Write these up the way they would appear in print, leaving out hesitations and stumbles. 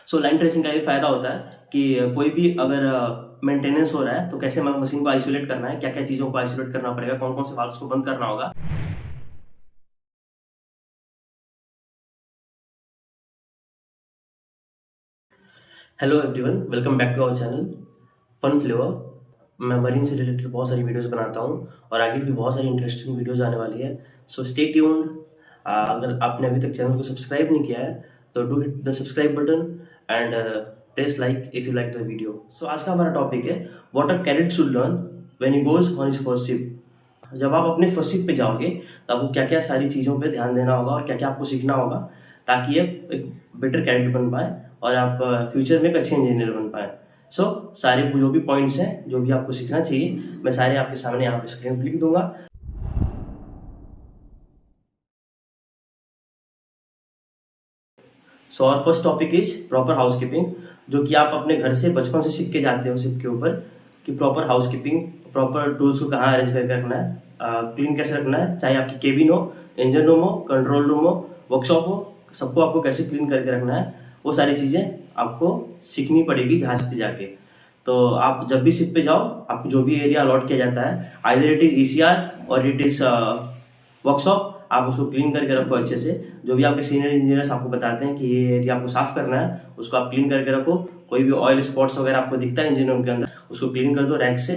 Line tracing का ये फ़ायदा होता है कि कोई भी अगर मेंटेनेंस हो रहा है तो कैसे मशीन को आइसोलेट करना है, क्या-क्या चीज़ों को आइसोलेट करना पड़ेगा, कौन-कौन से वाल्व्स को बंद करना होगा। Hello everyone, welcome back to our channel fun flavour. मैं मरीन से रिलेटेड बहुत सारी वीडियोस बनाता हूँ और आगे भी बहुत सारी इंटरेस्टिंग वीडियोस आने वाली है। So stay tuned. अगर आपने अभी तक चैनल को सब्सक्राइब नहीं किया है तो do hit the subscribe button and press like if you like the video. So आज का हमारा टॉपिक है what a cadet should learn when he goes on his first ship. जब आप अपने फर्स्ट शिप पे जाओगे तो आपको क्या क्या सारी चीज़ों पे ध्यान देना होगा और क्या क्या आपको सीखना होगा ताकि आप एक बेटर कैडेट बन पाए और आप फ्यूचर में एक अच्छे इंजीनियर बन पाए। सारे जो भी पॉइंट्स हैं, जो भी आपको सीखना चाहिए, मैं सारे आपके सामने यहाँ पे स्क्रीन पे लिख दूंगा। और first topic is proper housekeeping, जो कि आप अपने घर से बचपन से सीख के जाते हो शिप के ऊपर कि प्रॉपर हाउसकीपिंग, प्रॉपर टूल्स को कहाँ अरेंज करके रखना है, क्लीन कैसे रखना है, चाहे आपकी केबिन हो, इंजन रूम हो, कंट्रोल रूम हो, वर्कशॉप हो, सबको आपको कैसे क्लीन करके रखना है, वो सारी चीज़ें आपको सीखनी पड़ेगी जहाज पे जाके। तो आप जब भी शिप पे जाओ, आपको जो भी एरिया अलॉट किया जाता है, आइदर इट इज ईसीआर और इट इज वर्कशॉप, आप उसको क्लीन करके रखो अच्छे से। जो भी आपके सीनियर इंजीनियर्स आपको बताते हैं कि ये एरिया आपको साफ करना है, उसको आप क्लीन करके रखो। कोई भी ऑयल स्पॉट्स वगैरह आपको दिखता है इंजन रूम के अंदर, उसको क्लीन कर दो रैक से।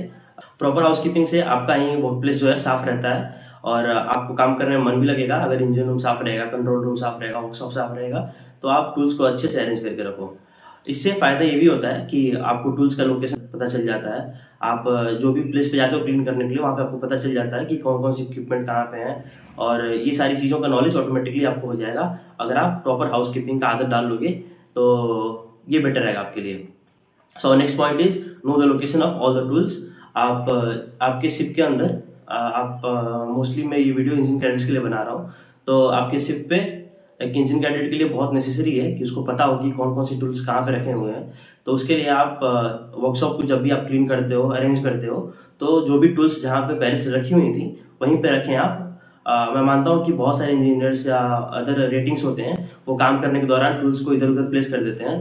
प्रॉपर हाउसकीपिंग से आपका ही वर्क प्लेस जो है साफ रहता है और आपको काम करने में मन भी लगेगा। अगर इंजन रूम साफ रहेगा, कंट्रोल रूम साफ रहेगा, वर्कशॉप साफ रहेगा, तो आप टूल्स को अच्छे से अरेंज करके रखो। इससे फ़ायदा ये भी होता है कि आपको टूल्स का लोकेशन पता चल जाता है। आप जो भी प्लेस पे जाते हो क्लीन करने के लिए, वहाँ पे आपको पता चल जाता है कि कौन कौन सी इक्विपमेंट कहाँ पे हैं और ये सारी चीज़ों का नॉलेज ऑटोमेटिकली आपको हो जाएगा। अगर आप प्रॉपर हाउसकीपिंग का आदत डाल लोगे तो ये बेटर रहेगा आपके लिए। Next point is know the location of all the tools. आप आपके शिप के अंदर आप मोस्टली मैं ये वीडियो इंजन कैडेट्स के लिए बना रहा हूँ, तो आपके शिप पे एक इंजन कैडेट के लिए बहुत नेसेसरी है कि उसको पता हो कि कौन कौन सी टूल्स कहाँ पे रखे हुए हैं। तो उसके लिए आप वर्कशॉप को जब भी आप क्लीन करते हो, अरेंज करते हो, तो जो भी टूल्स जहाँ पे पहले से रखी हुई थी वहीं पे रखें आप। मैं मानता हूँ कि बहुत सारे इंजीनियर्स या अदर रेटिंग्स होते हैं, वो काम करने के दौरान टूल्स को इधर उधर प्लेस कर देते हैं।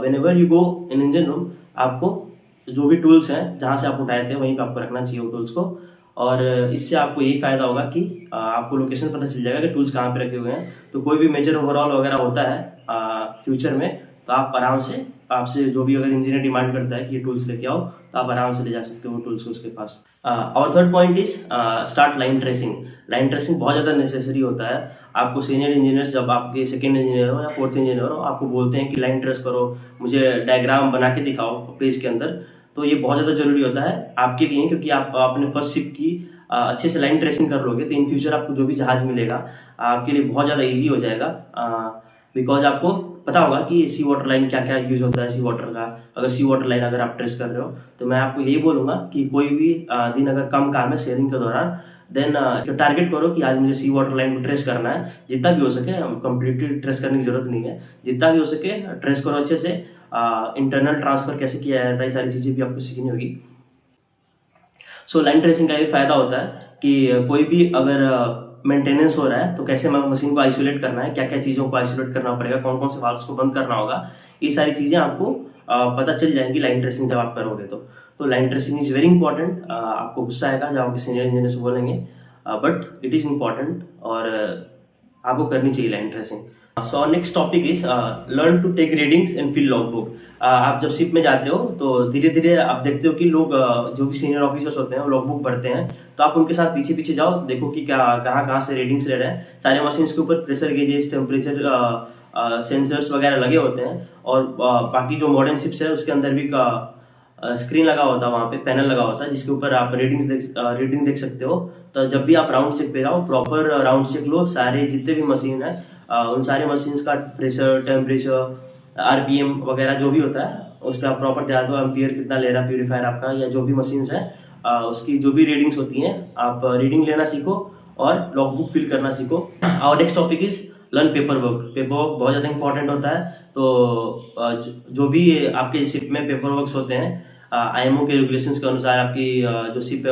When ever you go in engine room, आपको जो भी टूल्स हैं जहाँ से आप उठाए थे वहीं पे आपको रखना चाहिए वो टूल्स को। और इससे आपको यही फायदा होगा कि आपको लोकेशन पता चल जाएगा कि टूल्स कहाँ पे रखे हुए हैं। तो कोई भी मेजर ओवरऑल वगैरह होता है फ्यूचर में, तो आप आराम से, आपसे जो भी अगर इंजीनियर डिमांड करता है कि ये टूल्स लेके आओ, तो आप आराम से ले जा सकते हो टूल्स को उसके पास। और third point is start line tracing. Line tracing बहुत ज़्यादा नेसेसरी होता है। आपको सीनियर इंजीनियर्स जब आपके सेकंड इंजीनियर हो या फोर्थ इंजीनियर हो, आपको बोलते हैं कि लाइन ट्रेस करो, मुझे डायग्राम बना के दिखाओ पेज के अंदर, तो ये बहुत ज़्यादा जरूरी होता है आपके लिए, क्योंकि आप अपने फर्स्ट शिप की अच्छे से लाइन ट्रेसिंग कर लोगे तो इन फ्यूचर आपको जो भी जहाज मिलेगा आपके लिए बहुत ज़्यादा ईजी हो जाएगा। बिकॉज आपको पता होगा कि सी वाटर लाइन क्या क्या यूज़ होता है सी वाटर का। अगर सी वाटर लाइन अगर आप ट्रेस कर रहे हो, तो मैं आपको यही बोलूँगा कि कोई भी दिन अगर कम काम है शेयरिंग के दौरान, देन टारगेट करो कि आज मुझे सी वाटर लाइन को ट्रेस करना है। जितना भी हो सके, कंप्लीटली ट्रेस करने की जरूरत नहीं है, जितना भी हो सके ट्रेस करो अच्छे से। इंटरनल ट्रांसफर कैसे किया जाता है, ये सारी चीज़ें भी आपको सीखनी होगी। लाइन ट्रेसिंग का ये फायदा होता है कि कोई भी अगर मेंटेनेंस हो रहा है तो कैसे मशीन को आइसोलेट करना है, क्या क्या चीज़ों को आइसोलेट करना पड़ेगा, कौन कौन से वाल्व्स को बंद करना होगा, ये सारी चीज़ें आपको पता चल जाएंगी लाइन ट्रेसिंग जब आप करोगे तो line tracing is very important. आपको गुस्सा आएगा जब आपके सीनियर इंजीनियर से बोलेंगे, बट इट इज़ इम्पॉर्टेंट और आपको करनी चाहिए line tracing. Next topic is learn to take readings and fill logbook. आप जब शिप में जाते हो तो धीरे धीरे आप देखते हो कि लोग जो भी सीनियर ऑफिसर्स होते हैं वो लॉग बुक पढ़ते हैं, तो आप उनके साथ पीछे पीछे जाओ, देखो कि क्या कहाँ कहाँ से रीडिंग्स ले रहे हैं। सारे मशीन्स के ऊपर प्रेशर गेजेस, टेम्परेचर सेंसर्स वगैरह लगे होते हैं और बाकी जो मॉडर्न शिप्स है उसके अंदर भी स्क्रीन लगा होता है, वहाँ पे पैनल लगा होता है जिसके ऊपर आप रीडिंग देख सकते हो। तो जब भी आप राउंड चेक पे जाओ, प्रॉपर राउंड चेक लो, सारे जितने भी मशीन है उन सारे मशीन्स का प्रेशर, टेम्परेचर, आरपीएम वगैरह जो भी होता है उस पर आप प्रॉपर ध्यान दो, एम्पियर कितना ले रहा है प्यूरीफायर आपका, या जो भी मशीन्स है उसकी जो भी रीडिंग्स होती हैं, आप रीडिंग लेना सीखो और लॉग बुक फिल करना सीखो। और next topic is learn paper work. Paper work बहुत ज़्यादा इंपॉर्टेंट होता है। तो जो भी आपके शिप में पेपर वर्क होते हैं, आईएमओ के रेगुलेशंस के अनुसार आपकी जो शिप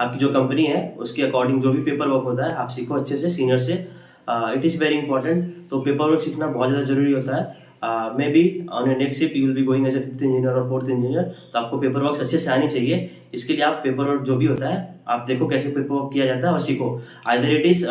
आपकी जो कंपनी है उसके अकॉर्डिंग जो भी पेपर वर्क होता है आप सीखो अच्छे से सीनियर से। It is very important. तो पेपर वर्क सीखना बहुत ज़्यादा जरूरी होता है। Maybe on your next ship you will be going as a 5th engineer और 4th इंजीनियर, तो आपको पेपर वर्क अच्छे से आनी चाहिए। इसके लिए आप पेपर वर्क जो भी होता है आप देखो कैसे पेपर वर्क किया जाता है और सीखो। आइदर इट इज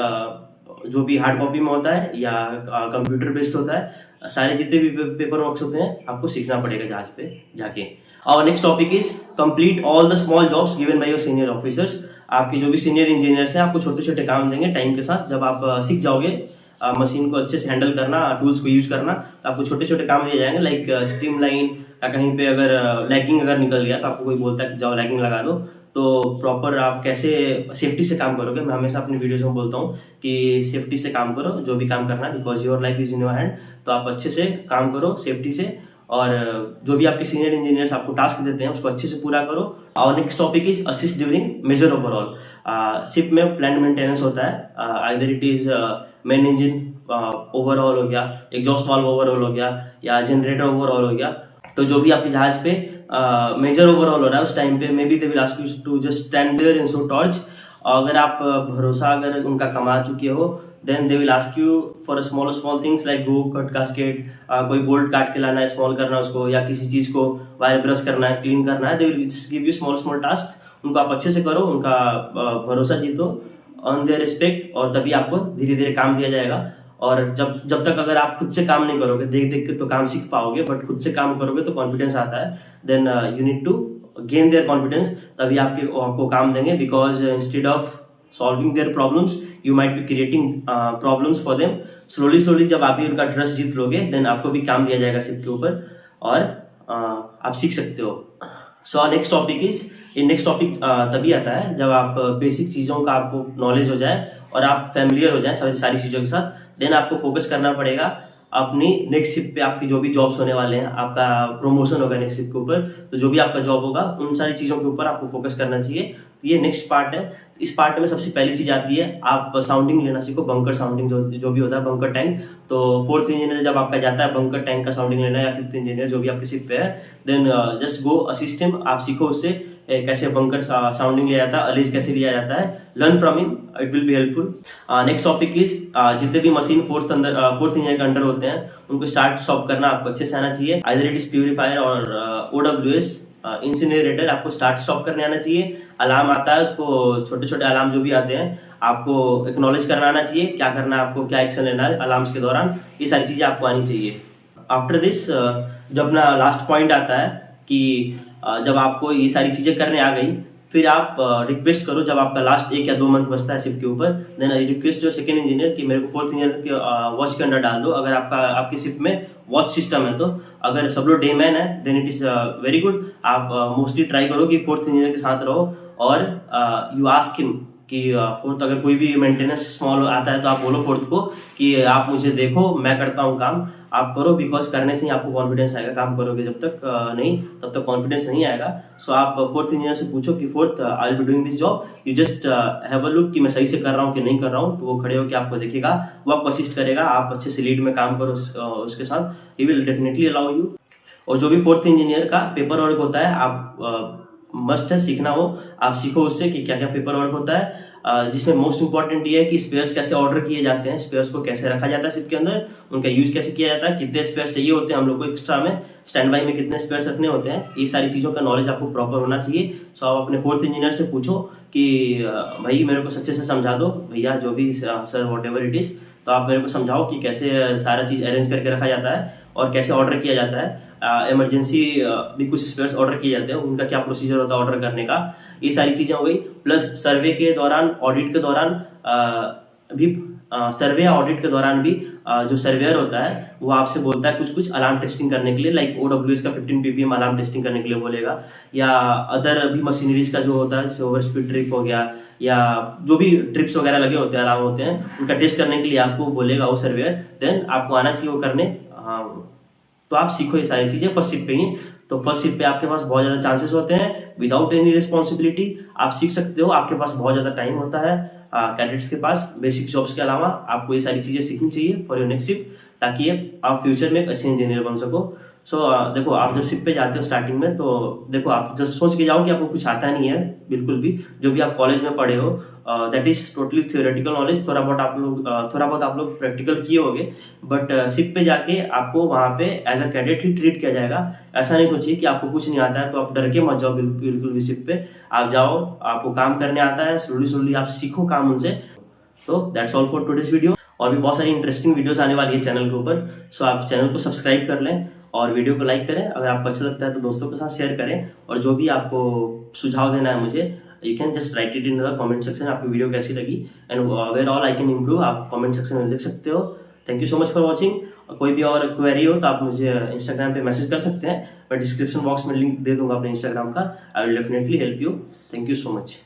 जो भी हार्ड कॉपी में होता है या कंप्यूटर बेस्ड होता है, सारे जितने भी पेपर वर्क होते हैं आपको सीखना पड़ेगा जहाज पे जाके। और next topic is complete all the small jobs given by your senior officers. आपके जो भी सीनियर इंजीनियर्स हैं आपको छोटे छोटे काम देंगे टाइम के साथ। जब आप सीख जाओगे मशीन को अच्छे से हैंडल करना, टूल्स को यूज करना, तो आपको छोटे छोटे काम दिए जाएंगे। लाइक स्ट्रीमलाइन का कहीं पे अगर लैगिंग अगर निकल गया तो आपको कोई बोलता है कि जाओ लैगिंग लगा दो, तो प्रॉपर आप कैसे सेफ्टी से काम करोगे। मैं हमेशा अपनी वीडियोस में बोलता हूँ कि सेफ्टी से काम करो जो भी काम करना है, because your life is in your hand. तो आप अच्छे से काम करो सेफ्टी से, और जो भी आपके सीनियर इंजीनियर्स आपको टास्क देते हैं उसको अच्छे से पूरा करो। और next topic is assist during major overhaul. Ship में प्लान मेंटेनेंस होता है, either it is main engine overhaul हो गया, एग्जॉस्ट वाल्व ओवरऑल हो गया, या जनरेटर ओवरऑल हो गया। तो जो भी आपके जहाज पे मेजर ओवरऑल हो रहा है उस टाइम पे may be they will ask you to just stand there and show torch. अगर आप भरोसा अगर उनका कमा चुके हो then they will ask you for small things like go cut gasket, कोई बोल्ट काट के लाना है, स्मॉल करना है उसको, या किसी चीज को वायर ब्रश करना है, क्लीन करना है। They will just give you small task. उनको आप अच्छे से करो, उनका भरोसा जीतो, ऑन देयर रिस्पेक्ट, और तभी आपको धीरे धीरे काम दिया जाएगा। और जब तक अगर आप खुद से काम नहीं करोगे, देख देख के तो काम सीख पाओगे, बट खुद से काम करोगे तो कॉन्फिडेंस आता है। Then you need to gain their confidence, तभी आपको काम देंगे। Because instead of solving their problems you might be creating problems for them. Slowly जब आप भी उनका ट्रस्ट जीत लोगे देन आपको भी काम दिया जाएगा शिप के ऊपर, और आप सीख सकते हो। सो नेक्स्ट टॉपिक तभी आता है जब आप बेसिक चीज़ों का आपको नॉलेज हो जाए और आप फैमिलियर हो जाए सारी चीज़ों के साथ। देन आपको फोकस करना पड़ेगा अपनी नेक्स्ट शिप पे। आपकी जो भी जॉब्स होने वाले हैं, आपका प्रमोशन होगा नेक्स्ट शिप के ऊपर, तो जो भी आपका जॉब होगा उन सारी चीज़ों के ऊपर आपको फोकस करना चाहिए। तो ये नेक्स्ट पार्ट है। इस पार्ट में सबसे पहली चीज़ आती है आप साउंडिंग लेना सीखो, बंकर साउंडिंग जो भी होता है, बंकर टैंक। तो 4th इंजीनियर जब आपका जाता है बंकर टैंक का साउंडिंग लेना, या 5th इंजीनियर जो भी आपकी शिप पे है, then just go assist him. आप सीखो उससे कैसे बंकर साउंडिंग लिया जाता है, अलेज कैसे लिया जाता है, learn from him, it will be helpful. Next topic is जितने भी मशीन 4th इंजीनियर के अंडर होते हैं उनको स्टार्ट स्टॉप करना आपको अच्छे से आना चाहिए। आइदर इट इज प्यूरीफायर और OWS इंसिनरेटर, आपको स्टार्ट स्टॉप करने आना चाहिए। अलार्म आता है, उसको छोटे छोटे अलार्म जो भी आते हैं आपको एक्नॉलेज करना आना चाहिए, क्या करना है आपको, क्या एक्शन लेना है अलार्म्स के दौरान, ये सारी चीज़ें आपको आनी चाहिए। आफ्टर दिस जब अपना लास्ट पॉइंट आता है कि जब आपको ये सारी चीज़ें करने आ गई, फिर आप रिक्वेस्ट करो जब आपका लास्ट 1 या 2 मंथ बचता है शिप के ऊपर, देन रिक्वेस्ट जो सेकंड इंजीनियर कि मेरे को 4th इंजीनियर के वॉच के अंडर डाल दो। अगर आपकी शिप में वॉच सिस्टम है, तो अगर सब लोग डे मैन है then it is very good. आप मोस्टली ट्राई करो कि 4th इंजीनियर के साथ रहो, और यू आस्क हिम कि 4th अगर कोई भी मेंटेनेंस स्मॉल आता है तो आप बोलो 4th को कि आप मुझे देखो, मैं करता हूँ काम, आप करो। बिकॉज करने से ही आपको कॉन्फिडेंस आएगा। काम करोगे जब तक नहीं तब तक कॉन्फिडेंस नहीं आएगा। सो आप 4th इंजीनियर से पूछो कि 4th I will be doing this job, you just have a look कि मैं सही से कर रहा हूँ कि नहीं कर रहा हूँ। तो वो खड़े होकर आपको देखेगा, वो आपको असिस्ट करेगा। आप अच्छे से लीड में काम करो उसके साथ, he will definitely allow you. और जो भी 4th इंजीनियर का पेपर वर्क होता है आप मस्ट है सीखना हो, आप सीखो उससे कि क्या क्या पेपर वर्क होता है। जिसमें मोस्ट इंपॉर्टेंट ये है कि स्पेयर्स कैसे ऑर्डर किए जाते हैं, स्पेयर्स को कैसे रखा जाता है शिप के अंदर, उनका यूज कैसे किया जाता है, कितने स्पेयर्स चाहिए होते हैं हम लोग को एक्स्ट्रा में, स्टैंड बाई में कितने स्पेयर्स रखने होते हैं, ये सारी चीज़ों का नॉलेज आपको प्रॉपर होना चाहिए। सो आप अपने 4th इंजीनियर से पूछो कि भाई मेरे को अच्छे से समझा दो भैया, जो भी sir what ever it is, तो आप मेरे को समझाओ कि कैसे सारा चीज़ अरेंज करके रखा जाता है और कैसे ऑर्डर किया जाता है। इमरजेंसी भी कुछ स्पेयर्स ऑर्डर किए जाते हैं, उनका क्या प्रोसीजर होता है ऑर्डर करने का, ये सारी चीज़ें हो गई। प्लस सर्वे के दौरान, ऑडिट के दौरान भी सर्वे या ऑडिट के दौरान भी जो सर्वेयर होता है वो आपसे बोलता है कुछ अलार्म टेस्टिंग करने के लिए, लाइक OWS का 15 ppm अलार्म टेस्टिंग करने के लिए बोलेगा, या अदर भी मशीनरीज का जो होता है जैसे ओवर स्पीड ट्रिप हो गया, या जो भी ट्रिप्स वगैरह लगे होते हैं, अलार्म होते हैं, उनका टेस्ट करने के लिए आपको बोलेगा वो सर्वेयर। देन आपको आना चाहिए वो करने। तो आप सीखो ये सारी चीज़ें फर्स्ट शिप पे ही। तो फर्स्ट शिप पे आपके पास बहुत ज़्यादा चांसेस होते हैं, विदाउट एनी रिस्पॉन्सिबिलिटी आप सीख सकते हो। आपके पास बहुत ज़्यादा टाइम होता है कैडेट्स के पास, बेसिक जॉब्स के अलावा आपको ये सारी चीज़ें सीखनी चाहिए फॉर योर नेक्स्ट शिप। ताकि आप फ्यूचर में एक अच्छे इंजीनियर बन सको। सो देखो, आप जब शिप पे जाते हो स्टार्टिंग में, तो देखो आप जस्ट सोच के जाओ कि आपको कुछ आता नहीं है बिल्कुल भी। जो भी आप कॉलेज में पढ़े हो that is totally theoretical knowledge. थोड़ा बहुत आप लोग प्रैक्टिकल किए होगे, बट शिप पे जाके आपको वहाँ पे एज अ कैडेट ही ट्रीट किया जाएगा। ऐसा नहीं सोचिए कि आपको कुछ नहीं आता है तो आप डर के मत जाओ बिल्कुल भी शिप पे। आप जाओ, आपको काम करने आता है, स्लोली आप सीखो काम उनसे। तो that's all for today's video. और भी बहुत सारी इंटरेस्टिंग वीडियोस आने वाली है चैनल के ऊपर। सो आप चैनल को सब्सक्राइब कर लें और वीडियो को लाइक करें। अगर आपको अच्छा लगता है तो दोस्तों के साथ शेयर करें। और जो भी आपको सुझाव देना है मुझे, you can just write it in the comment section. आपकी वीडियो कैसी लगी and where all I can improve, आप कमेंट सेक्शन में लिख सकते हो। Thank you so much for watching. कोई भी और क्वेरी हो तो आप मुझे इंस्टाग्राम पे मैसेज कर सकते हैं। मैं डिस्क्रिप्शन बॉक्स में लिंक दे दूंगा अपने इंस्टाग्राम का। I will definitely help you. Thank you so much.